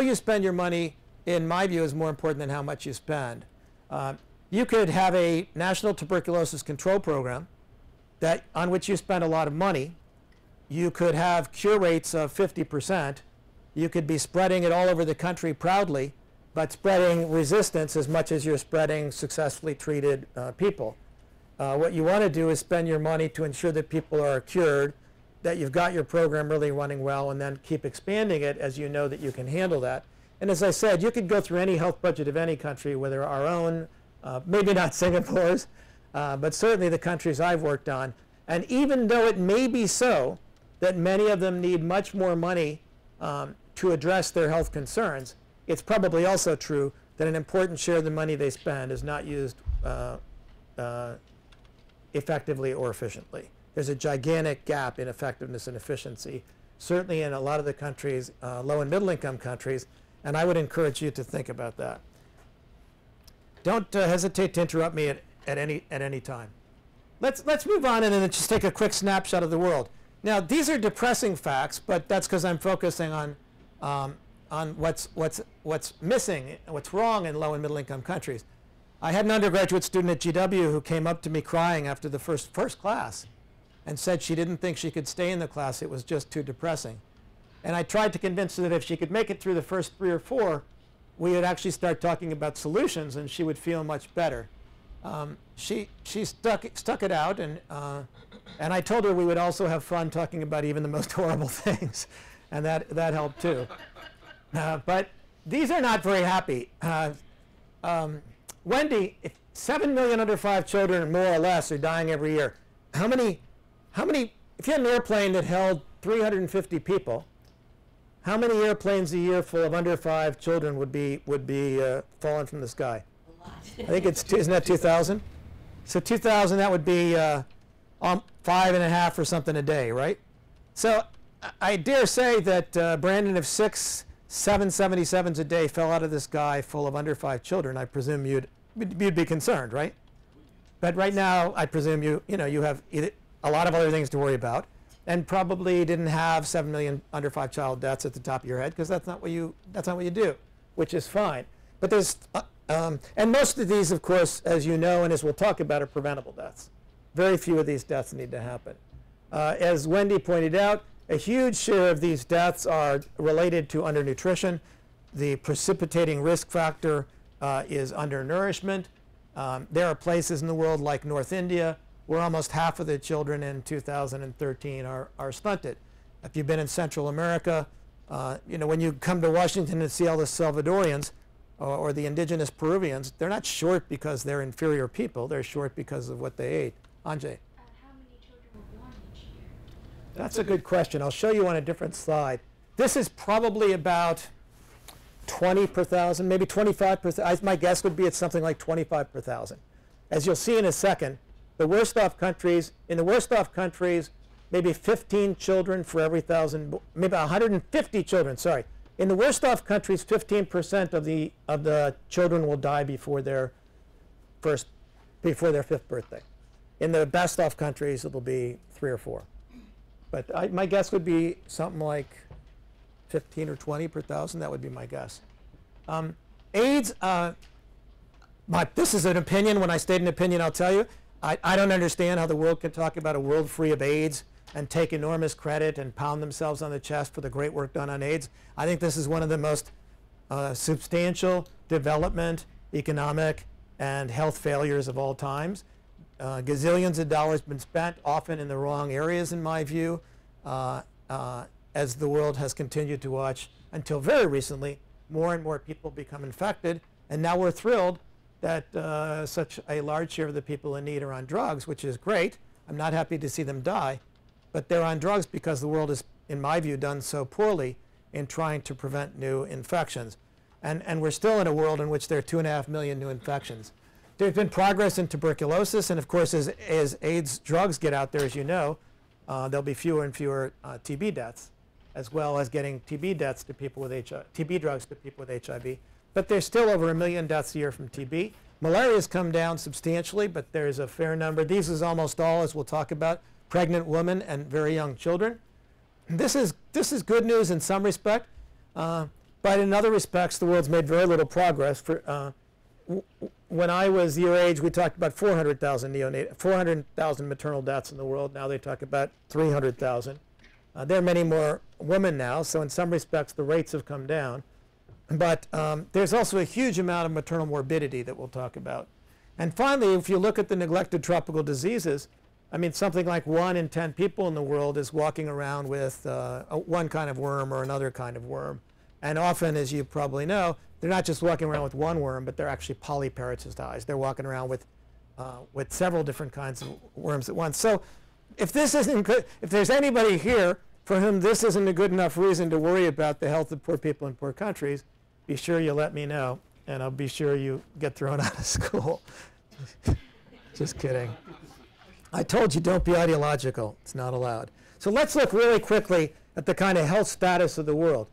you spend your money, in my view, is more important than how much you spend. You could have a national tuberculosis control program on which you spend a lot of money. You could have cure rates of 50%. You could be spreading it all over the country proudly, but spreading resistance as much as you're spreading successfully treated people. What you want to do is spend your money to ensure that people are cured, that you've got your program really running well, and then keep expanding it as you know that you can handle that. And as I said, you could go through any health budget of any country, whether our own, maybe not Singapore's, but certainly the countries I've worked on. And even though it may be so that many of them need much more money to address their health concerns, it's probably also true that an important share of the money they spend is not used effectively or efficiently. There's a gigantic gap in effectiveness and efficiency, certainly in a lot of the countries, low and middle income countries, and I would encourage you to think about that. Don't hesitate to interrupt me at any time. Let's move on and then just take a quick snapshot of the world. Now, these are depressing facts, but that's because I'm focusing on what's missing, what's wrong in low and middle income countries. I had an undergraduate student at GW who came up to me crying after the first class and said she didn't think she could stay in the class. It was just too depressing. And I tried to convince her that if she could make it through the first 3 or 4, we would actually start talking about solutions and she would feel much better. She stuck it out, and I told her we would also have fun talking about even the most horrible things, and that helped too. But these are not very happy. Wendy, if 7 million under 5 children, more or less, are dying every year, how many, if you had an airplane that held 350 people, how many airplanes a year full of under 5 children would be falling from the sky? A lot. I think isn't that 2,000? So 2,000, that would be 5.5 or something a day, right? So I dare say that Brandon, if 6 777s a day fell out of the sky full of under 5 children, I presume you'd be concerned, right? But right now, I presume you have a lot of other things to worry about, and probably didn't have 7 million under 5 child deaths at the top of your head, because that's not what you do, which is fine. But there's and most of these, of course, as you know, and as we'll talk about, are preventable deaths. Very few of these deaths need to happen. As Wendy pointed out, a huge share of these deaths are related to undernutrition. The precipitating risk factor is undernourishment. There are places in the world like North India where almost half of the children in 2013 are stunted. If you've been in Central America, when you come to Washington and see all the Salvadorians or the indigenous Peruvians, they're not short because they're inferior people. They're short because of what they ate. Anjay. How many children were born each year? That's a good question. I'll show you on a different slide. This is probably about 20 per thousand, maybe 25 per thousand. My guess would be it's something like 25 per thousand. As you'll see in a second, in the worst off countries, maybe 15 children for every 1,000, maybe 150 children, sorry. In the worst off countries, 15% of the children will die before their 5th birthday. In the best off countries, it'll be 3 or 4. But my guess would be something like 15 or 20 per thousand. That would be my guess. AIDS, this is an opinion. When I state an opinion, I'll tell you, I don't understand how the world can talk about a world free of AIDS and take enormous credit and pound themselves on the chest for the great work done on AIDS. I think this is one of the most substantial development, economic, and health failures of all times. Gazillions of dollars been spent, often in the wrong areas, in my view, as the world has continued to watch, until very recently, more and more people become infected. And now we're thrilled that such a large share of the people in need are on drugs, which is great. I'm not happy to see them die. But they're on drugs because the world has, in my view, done so poorly in trying to prevent new infections. And we're still in a world in which there are 2.5 million new infections. There's been progress in tuberculosis, and of course, as AIDS drugs get out there, as you know, there'll be fewer and fewer TB deaths, as well as getting TB deaths to people with TB drugs to people with HIV. But there's still over 1 million deaths a year from TB. Malaria has come down substantially, but there's a fair number. These is almost all, as we'll talk about, pregnant women and very young children. This is good news in some respect. but in other respects, the world's made very little progress. When I was your age, we talked about 400,000 maternal deaths in the world. Now they talk about 300,000. There are many more women now, so in some respects, the rates have come down. But there's also a huge amount of maternal morbidity that we'll talk about. And finally, if you look at the neglected tropical diseases, I mean, something like 1 in 10 people in the world is walking around with one kind of worm or another kind of worm. And often, as you probably know, they're not just walking around with one worm, but they're actually polyparasitized. They're walking around with several different kinds of worms at once. So if this isn't good, if there's anybody here for whom this isn't a good enough reason to worry about the health of poor people in poor countries, be sure you let me know, and I'll be sure you get thrown out of school. Just kidding. I told you, don't be ideological. It's not allowed. So let's look really quickly at the kind of health status of the world.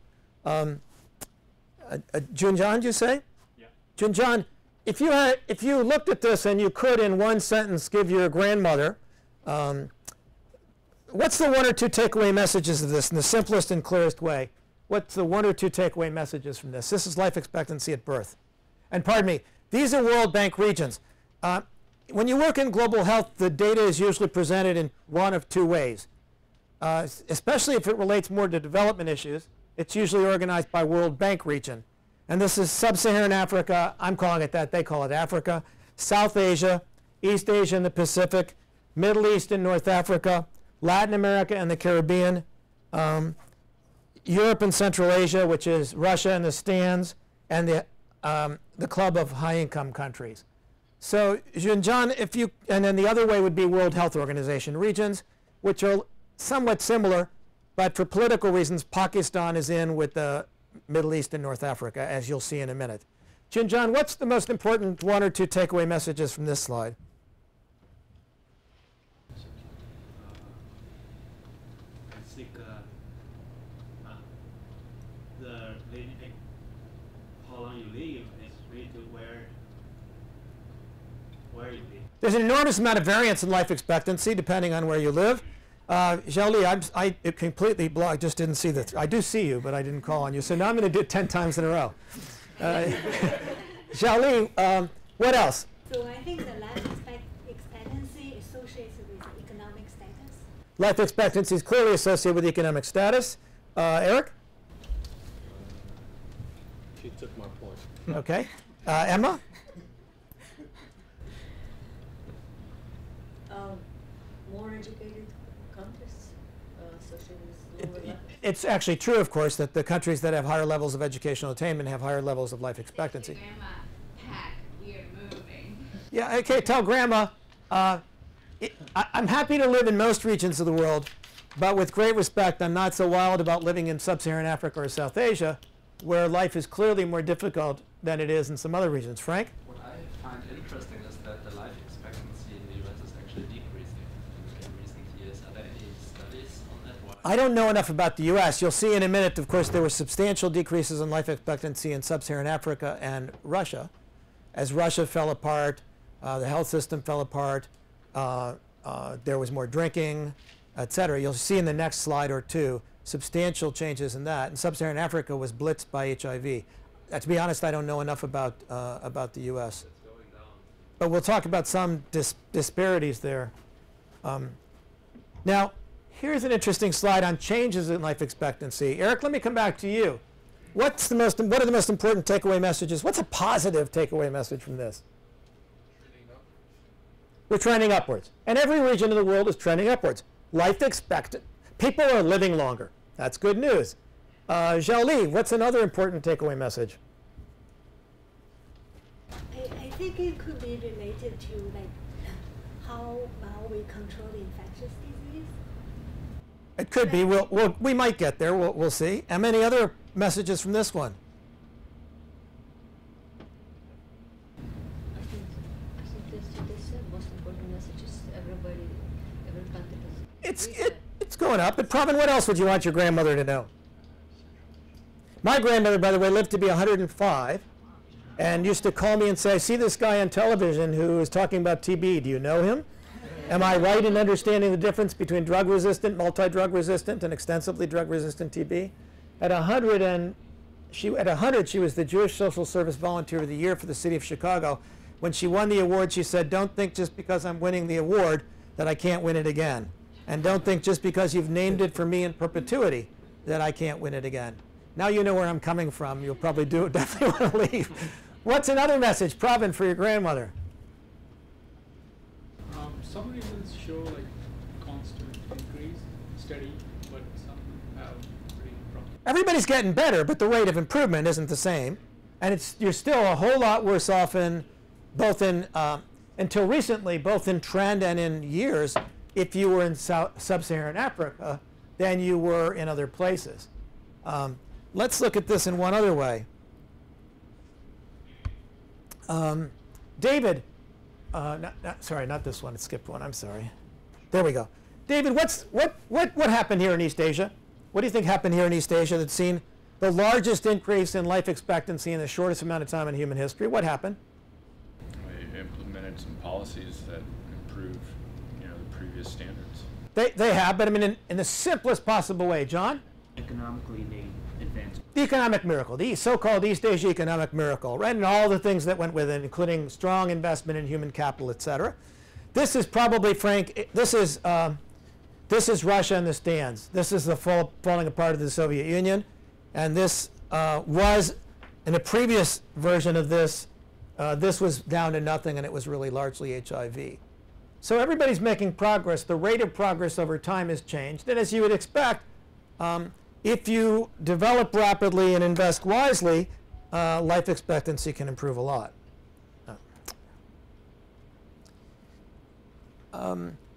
Junjan, did you say? Yeah. Junjan, if you looked at this and you could in one sentence give your grandmother, what's the 1 or 2 takeaway messages of this in the simplest and clearest way? What's the 1 or 2 takeaway messages from this? This is life expectancy at birth. And pardon me, these are World Bank regions. When you work in global health, the data is usually presented in one of 2 ways. Especially if it relates more to development issues, it's usually organized by World Bank region. And this is Sub-Saharan Africa, I'm calling it that, they call it Africa, South Asia, East Asia and the Pacific, Middle East and North Africa, Latin America and the Caribbean, Europe and Central Asia, which is Russia and the Stans, and the Club of High-Income Countries. So, Junjan, and then the other way would be World Health Organization regions, which are somewhat similar, but for political reasons, Pakistan is in with the Middle East and North Africa, as you'll see in a minute. Junjan, what's the most important 1 or 2 takeaway messages from this slide? I think how long you live is related to where you live. There's an enormous amount of variance in life expectancy depending on where you live. Xiaoli, I completely blocked. I just didn't see the. I do see you, but I didn't call on you. So now I'm going to do it 10 times in a row. Xiaoli, what else? So I think the life expectancy is associated with economic status. Life expectancy is clearly associated with economic status. Eric? She took my point. Okay. Emma? More educated countries associated with lower level. It's actually true, of course, that the countries that have higher levels of educational attainment have higher levels of life expectancy. Grandma, pack, we are moving. Yeah, okay, tell Grandma, I'm happy to live in most regions of the world, but with great respect, I'm not so wild about living in Sub-Saharan Africa or South Asia, where life is clearly more difficult than it is in some other regions. Frank? What I find interesting is that the life expectancy in the US is actually decreasing in recent years. Are there any studies on that? I don't know enough about the US. You'll see in a minute, of course, there were substantial decreases in life expectancy in Sub-Saharan Africa and Russia. As Russia fell apart, the health system fell apart, there was more drinking, et cetera. You'll see in the next slide or 2 substantial changes in that. And Sub-Saharan Africa was blitzed by HIV. To be honest, I don't know enough about the US. It's going down. But we'll talk about some disparities there. Now, here's an interesting slide on changes in life expectancy. Eric, let me come back to you. What are the most important takeaway messages? What's a positive takeaway message from this? We're trending upwards. And every region of the world is trending upwards. Life expectancy. People are living longer. That's good news. Xiaoli, what's another important takeaway message? I think it could be related to like how well we control infectious disease. It could be. We might get there. We'll see. And many other messages from this one. I think this most important message is every country It's going up. But Pravin, what else would you want your grandmother to know? My grandmother, by the way, lived to be 105 and used to call me and say, I see this guy on television who is talking about TB. Do you know him? Am I right in understanding the difference between drug-resistant, multi-drug resistant, and extensively drug-resistant TB? At 105, at 100, she was the Jewish Social Service Volunteer of the Year for the city of Chicago. When she won the award, she said, "Don't think just because I'm winning the award that I can't win it again. And don't think just because you've named it for me in perpetuity that I can't win it again." Now you know where I'm coming from. You'll probably definitely want to leave. What's another message, Pravin, for your grandmother? Some reasons show like constant increase, steady, but some have pretty problem. Everybody's getting better, but the rate of improvement isn't the same. And you're still a whole lot worse off until recently, both in trend and in years, if you were in sub-Saharan Africa than you were in other places. Let's look at this in one other way. David, sorry, not this one. It skipped one. I'm sorry. There we go. David, what happened here in East Asia? What do you think happened here in East Asia that's seen the largest increase in life expectancy in the shortest amount of time in human history? What happened? They implemented some policies that improved, the previous standards. They have, but I mean in the simplest possible way. John? Economically, they advanced. The economic miracle, the so-called East Asia economic miracle, right? And all the things that went with it, including strong investment in human capital, etc. This is probably, Frank, this is Russia in the stands. This is the falling apart of the Soviet Union. And this was, in a previous version of this was down to nothing, and it was really largely HIV. So everybody's making progress. The rate of progress over time has changed. And as you would expect, if you develop rapidly and invest wisely, life expectancy can improve a lot.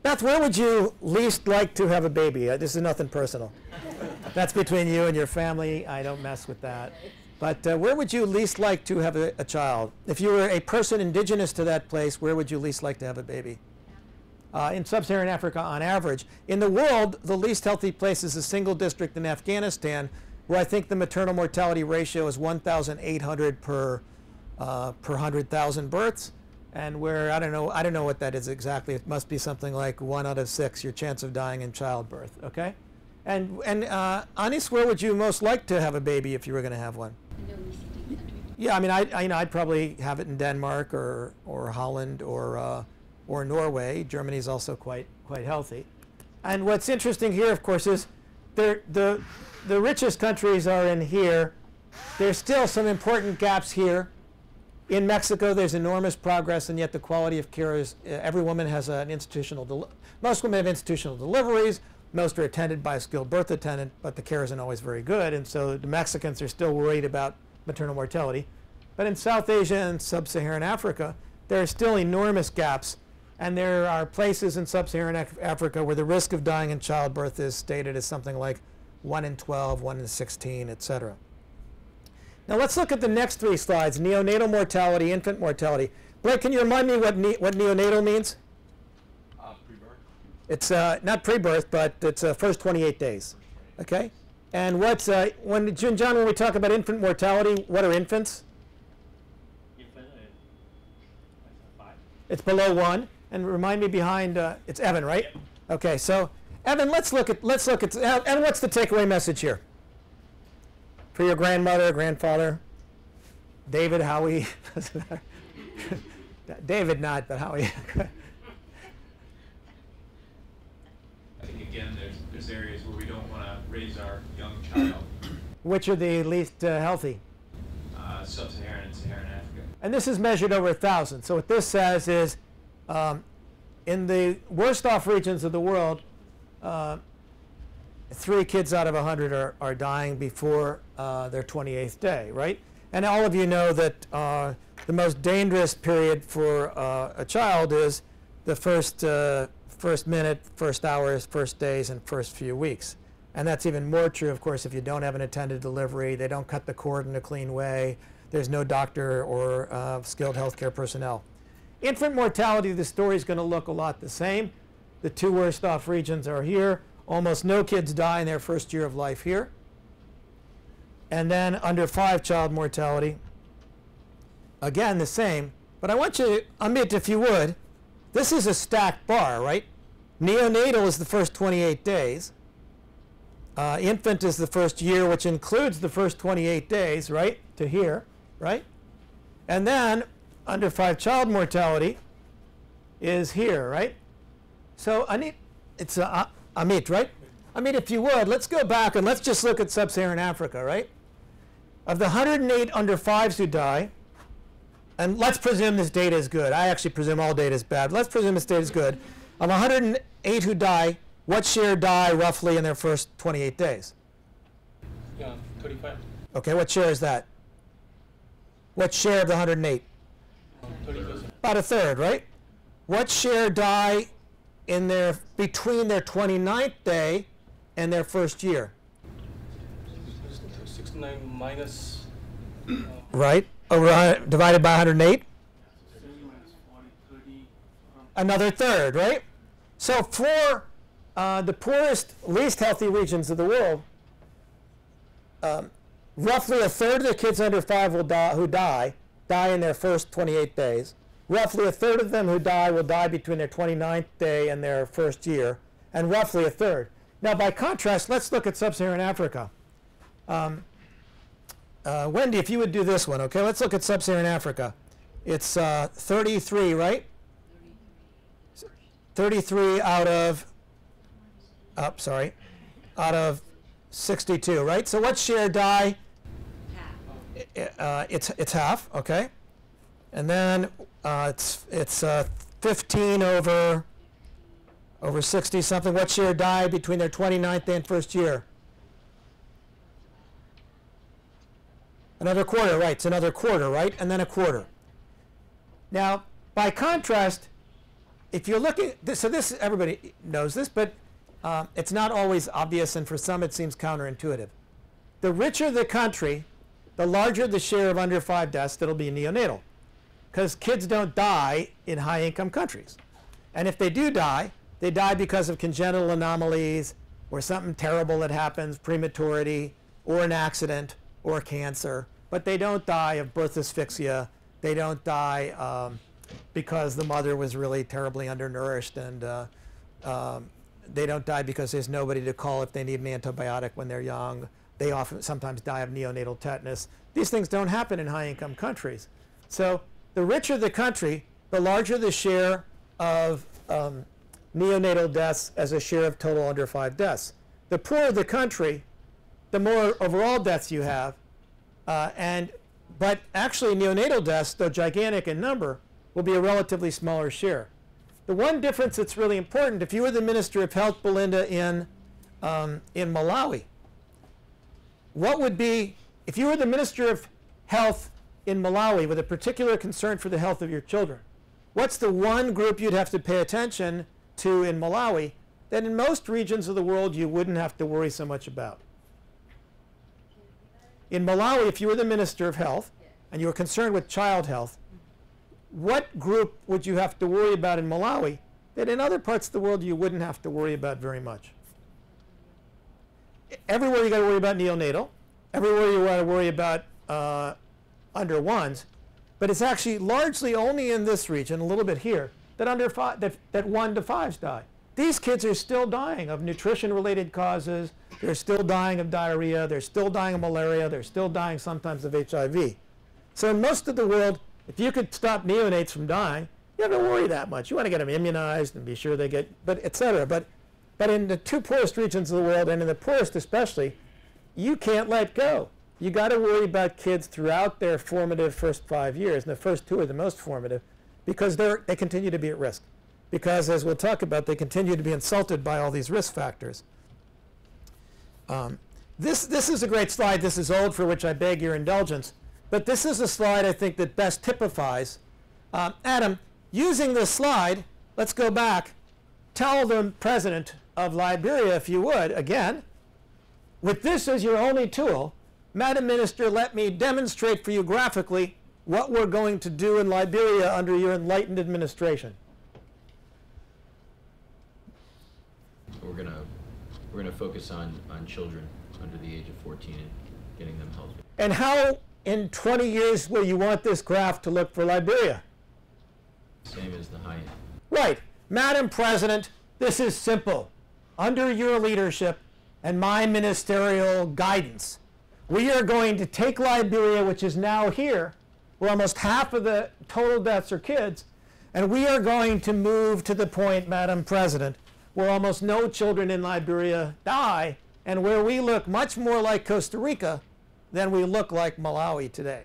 Beth, where would you least like to have a baby? This is nothing personal. That's between you and your family. I don't mess with that. But where would you least like to have a child? If you were a person indigenous to that place, where would you least like to have a baby? In sub-Saharan Africa on average. In the world, the least healthy place is a single district in Afghanistan, where I think the maternal mortality ratio is 1,800 per 100,000 births, and where I don't know what that is exactly. It must be something like 1 out of 6 your chance of dying in childbirth. Okay, and Anis, where would you most like to have a baby if you were going to have one? In the OECD country. Yeah, I mean, I'd probably have it in Denmark or Holland or Norway. Germany is also quite healthy. And what's interesting here, of course, is the richest countries are in here. There's still some important gaps here. In Mexico, there's enormous progress, and yet the quality of care is every woman has an most women have institutional deliveries. Most are attended by a skilled birth attendant, but the care isn't always very good, and so the Mexicans are still worried about maternal mortality. But in South Asia and sub-Saharan Africa, there are still enormous gaps. And there are places in sub-Saharan Africa where the risk of dying in childbirth is stated as something like 1 in 12, 1 in 16, etc. Now let's look at the next 3 slides: neonatal mortality, infant mortality. Blake, can you remind me what neonatal means? Pre-birth. It's not pre-birth, but it's first 28 days. Okay. And what's John, when we talk about infant mortality, what are infants? Infant is 5. It's below 1. And remind me behind, it's Evan, right? Yep. Okay, so Evan, let's look at, and what's the takeaway message here? For your grandmother, grandfather, David, Howie, doesn't matter. David not, but Howie. I think again, there's areas where we don't want to raise our young child. Which are the least healthy? Sub-Saharan and Saharan Africa. And this is measured over 1,000. So what this says is, in the worst off regions of the world, 3 kids out of 100 are dying before their 28th day, right? And all of you know that the most dangerous period for a child is the first minute, first hours, first days, and first few weeks. And that's even more true, of course, if you don't have an attended delivery, they don't cut the cord in a clean way, there's no doctor or skilled healthcare personnel. Infant mortality, the story is going to look a lot the same. The 2 worst off regions are here. Almost no kids die in their first year of life here. And then under 5 child mortality, again the same. But I want you to omit, if you would, this is a stacked bar, right? Neonatal is the first 28 days. infant is the first year, which includes the first 28 days, right, to here, right? And then under 5 child mortality is here, right? So Amit, right? Amit, if you would, let's go back and let's just look at sub-Saharan Africa, right? Of the 108 under 5s who die, and let's presume this data is good. I actually presume all data is bad. Let's presume this data is good. Of 108 who die, what share die roughly in their first 28 days? Yeah, 35. Okay, what share is that? What share of the 108? 30%. About a third, right? What share die in their between their 29th day and their first year? 69 minus. Right? Divided by 108? Another third, right? So for the poorest, least healthy regions of the world, roughly a third of the kids under 5 will die, who die in their first 28 days. Roughly a third of them who die will die between their 29th day and their first year, and roughly a third. Now, by contrast, let's look at sub-Saharan Africa. Wendy, if you would do this one, okay? Let's look at sub-Saharan Africa. It's 33, right? 33 out of, out of 62, right? So what share die? Half. It's half, okay? And then it's 15 over 60 something. What share die between their 29th day and first year? Another quarter, right? It's another quarter, right? And then a quarter. Now, by contrast, if you're looking, so this, everybody knows this, but it's not always obvious, and for some it seems counterintuitive. The richer the country, the larger the share of under 5 deaths that'll be neonatal, because kids don't die in high-income countries. And if they do die, they die because of congenital anomalies or something terrible that happens, prematurity, or an accident, or cancer. But they don't die of birth asphyxia. They don't die because the mother was really terribly undernourished, and they don't die because there's nobody to call if they need an antibiotic when they're young. They sometimes die of neonatal tetanus. These things don't happen in high-income countries. So the richer the country, the larger the share of neonatal deaths as a share of total under 5 deaths. The poorer the country, the more overall deaths you have. But actually neonatal deaths, though gigantic in number, will be a relatively smaller share. The one difference that's really important, if you were the Minister of Health, Belinda, in Malawi, what would be, if you were the Minister of Health in Malawi with a particular concern for the health of your children, what's the one group you'd have to pay attention to in Malawi that in most regions of the world you wouldn't have to worry so much about? In Malawi, if you were the Minister of Health and you were concerned with child health, what group would you have to worry about in Malawi that in other parts of the world you wouldn't have to worry about very much? Everywhere you got to worry about neonatal. Everywhere you got to worry about under 1s. But it's actually largely only in this region, a little bit here, that that 1 to 5s die. These kids are still dying of nutrition-related causes. They're still dying of diarrhea. They're still dying of malaria. They're still dying sometimes of HIV. So in most of the world, if you could stop neonates from dying, you don't have to worry that much. You want to get them immunized and be sure they get, et cetera. But in the 2 poorest regions of the world, and in the poorest especially, you can't let go. You got to worry about kids throughout their formative first 5 years, and the first 2 are the most formative, because they continue to be at risk. Because, as we'll talk about, they continue to be insulted by all these risk factors. This is a great slide. This is old, for which I beg your indulgence. But this is a slide, I think, that best typifies. Adam, using this slide, let's go back. Tell the president of Liberia, if you would, again, with this as your only tool, Madam Minister, let me demonstrate for you graphically what we're going to do in Liberia under your enlightened administration. We're gonna focus on children under the age of 14 and getting them healthy. And how in 20 years will you want this graph to look for Liberia? Same as the high end. Right. Madam President, this is simple. Under your leadership, and my ministerial guidance, we are going to take Liberia, which is now here, where almost half of the total deaths are kids, and we are going to move to the point, Madam President, where almost no children in Liberia die, and where we look much more like Costa Rica than we look like Malawi today.